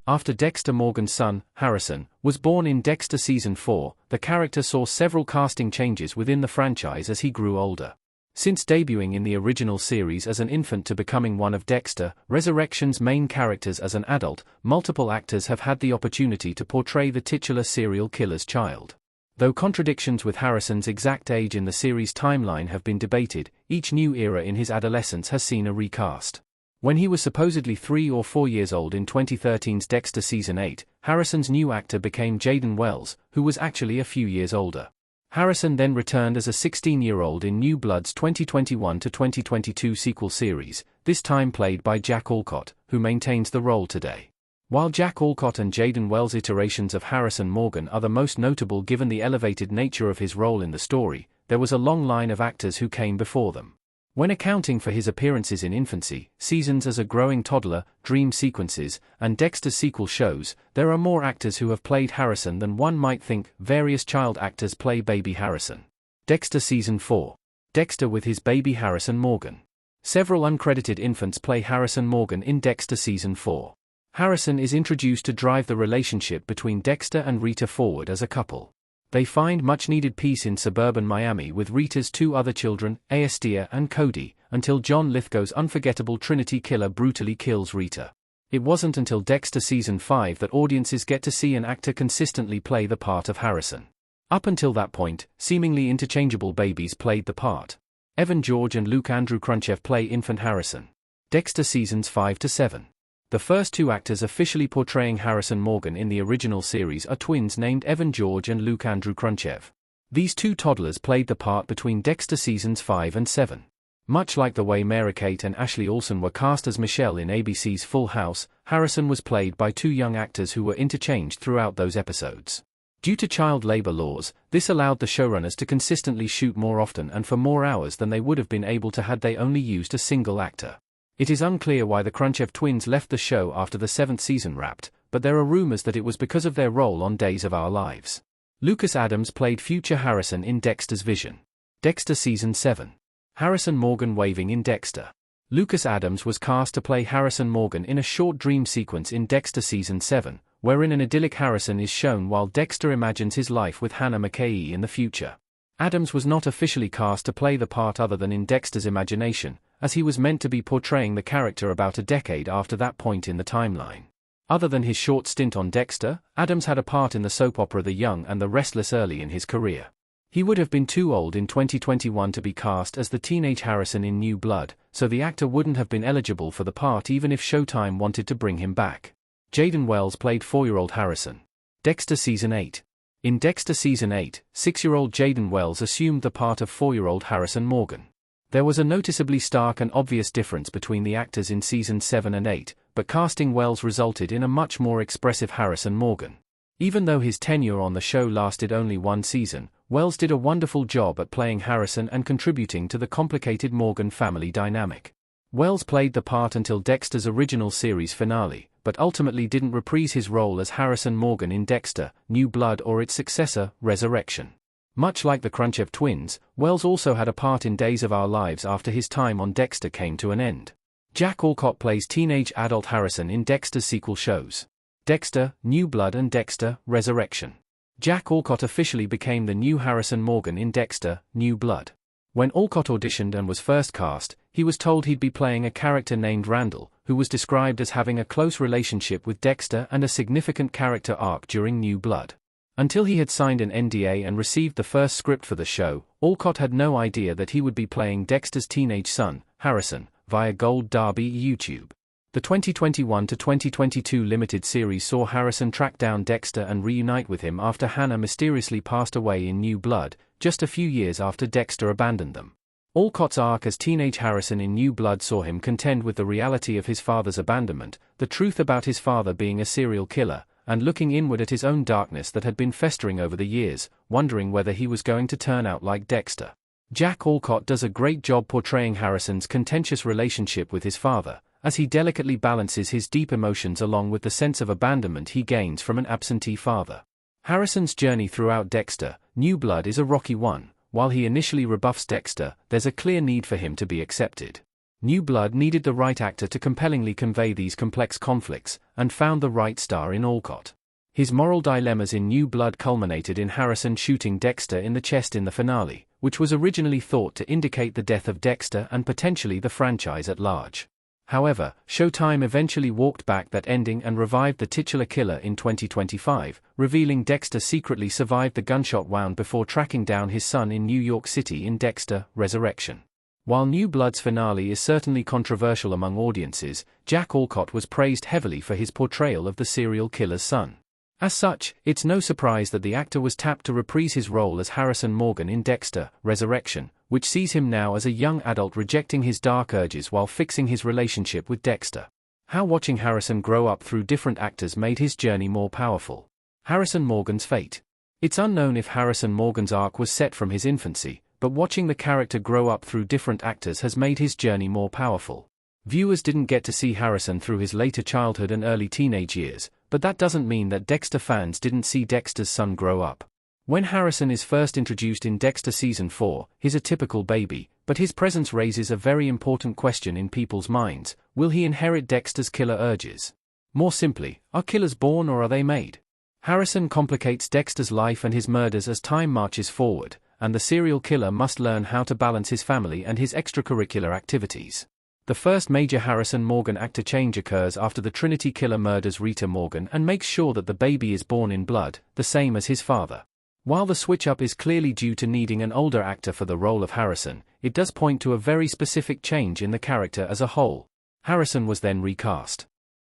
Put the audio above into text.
After Dexter Morgan's son, Harrison, was born in Dexter Season 4, the character saw several casting changes within the franchise as he grew older. Since debuting in the original series as an infant to becoming one of Dexter Resurrection's main characters as an adult, multiple actors have had the opportunity to portray the titular serial killer's child. Though contradictions with Harrison's exact age in the series' timeline have been debated, each new era in his adolescence has seen a recast. When he was supposedly 3 or 4 years old in 2013's Dexter Season 8, Harrison's new actor became Jaden Wells, who was actually a few years older. Harrison then returned as a 16-year-old in New Blood's 2021-2022 sequel series, this time played by Jack Alcott, who maintains the role today. While Jack Alcott and Jaden Wells' iterations of Harrison Morgan are the most notable given the elevated nature of his role in the story, there was a long line of actors who came before them. When accounting for his appearances in infancy, seasons as a growing toddler, dream sequences, and Dexter's sequel shows, there are more actors who have played Harrison than one might think. Various child actors play baby Harrison. Dexter Season 4. Dexter with his baby Harrison Morgan. Several uncredited infants play Harrison Morgan in Dexter Season 4. Harrison is introduced to drive the relationship between Dexter and Rita forward as a couple. They find much-needed peace in suburban Miami with Rita's 2 other children, Aestia and Cody, until John Lithgow's unforgettable Trinity killer brutally kills Rita. It wasn't until Dexter Season 5 that audiences get to see an actor consistently play the part of Harrison. Up until that point, seemingly interchangeable babies played the part. Evan George and Luke Andrew Crunchev play infant Harrison. Dexter Seasons 5 to 7. The first 2 actors officially portraying Harrison Morgan in the original series are twins named Evan George and Luke Andrew Crunchev. These 2 toddlers played the part between Dexter Seasons 5 and 7. Much like the way Mary-Kate and Ashley Olsen were cast as Michelle in ABC's Full House, Harrison was played by 2 young actors who were interchanged throughout those episodes. Due to child labor laws, this allowed the showrunners to consistently shoot more often and for more hours than they would have been able to had they only used a single actor. It is unclear why the Crunchev twins left the show after the 7th season wrapped, but there are rumors that it was because of their role on Days of Our Lives. Lucas Adams played future Harrison in Dexter's Vision. Dexter Season 7. Harrison Morgan waving in Dexter. Lucas Adams was cast to play Harrison Morgan in a short dream sequence in Dexter Season 7, wherein an idyllic Harrison is shown while Dexter imagines his life with Hannah McKay in the future. Adams was not officially cast to play the part other than in Dexter's imagination, as he was meant to be portraying the character about a decade after that point in the timeline. Other than his short stint on Dexter, Adams had a part in the soap opera The Young and the Restless early in his career. He would have been too old in 2021 to be cast as the teenage Harrison in New Blood, so the actor wouldn't have been eligible for the part even if Showtime wanted to bring him back. Jaden Wells played 4-year-old Harrison. Dexter Season 8. In Dexter Season 8, 6-year-old Jaden Wells assumed the part of 4-year-old Harrison Morgan. There was a noticeably stark and obvious difference between the actors in Seasons 7 and 8, but casting Wells resulted in a much more expressive Harrison Morgan. Even though his tenure on the show lasted only 1 season, Wells did a wonderful job at playing Harrison and contributing to the complicated Morgan family dynamic. Wells played the part until Dexter's original series finale, but ultimately didn't reprise his role as Harrison Morgan in Dexter, New Blood or its successor, Resurrection. Much like the Crunchev twins, Wells also had a part in Days of Our Lives after his time on Dexter came to an end. Jack Alcott plays teenage adult Harrison in Dexter's sequel shows. Dexter, New Blood and Dexter, Resurrection. Jack Alcott officially became the new Harrison Morgan in Dexter, New Blood. When Alcott auditioned and was first cast, he was told he'd be playing a character named Randall, who was described as having a close relationship with Dexter and a significant character arc during New Blood. Until he had signed an NDA and received the first script for the show, Alcott had no idea that he would be playing Dexter's teenage son, Harrison, via Gold Derby YouTube. The 2021-2022 limited series saw Harrison track down Dexter and reunite with him after Hannah mysteriously passed away in New Blood, just a few years after Dexter abandoned them. Alcott's arc as teenage Harrison in New Blood saw him contend with the reality of his father's abandonment, the truth about his father being a serial killer, and looking inward at his own darkness that had been festering over the years, wondering whether he was going to turn out like Dexter. Jack Alcott does a great job portraying Harrison's contentious relationship with his father, as he delicately balances his deep emotions along with the sense of abandonment he gains from an absentee father. Harrison's journey throughout Dexter, New Blood is a rocky one. While he initially rebuffs Dexter, there's a clear need for him to be accepted. New blood needed the right actor to compellingly convey these complex conflicts, and found the right star in Alcott. His moral dilemmas in New Blood culminated in Harrison shooting Dexter in the chest in the finale, which was originally thought to indicate the death of Dexter and potentially the franchise at large. However, Showtime eventually walked back that ending and revived the titular killer in 2025, revealing Dexter secretly survived the gunshot wound before tracking down his son in New York City in Dexter: Resurrection. While New Blood's finale is certainly controversial among audiences, Jack Alcott was praised heavily for his portrayal of the serial killer's son. As such, it's no surprise that the actor was tapped to reprise his role as Harrison Morgan in Dexter: Resurrection, which sees him now as a young adult rejecting his dark urges while fixing his relationship with Dexter. How watching Harrison grow up through different actors made his journey more powerful. Harrison Morgan's fate. It's unknown if Harrison Morgan's arc was set from his infancy, but watching the character grow up through different actors has made his journey more powerful. Viewers didn't get to see Harrison through his later childhood and early teenage years, but that doesn't mean that Dexter fans didn't see Dexter's son grow up. When Harrison is first introduced in Dexter Season 4, he's a typical baby, but his presence raises a very important question in people's minds: will he inherit Dexter's killer urges? More simply, are killers born or are they made? Harrison complicates Dexter's life and his murders as time marches forward, and the serial killer must learn how to balance his family and his extracurricular activities. The first major Harrison Morgan actor change occurs after the Trinity killer murders Rita Morgan and makes sure that the baby is born in blood, the same as his father. While the switch-up is clearly due to needing an older actor for the role of Harrison, it does point to a very specific change in the character as a whole. Harrison was then recast.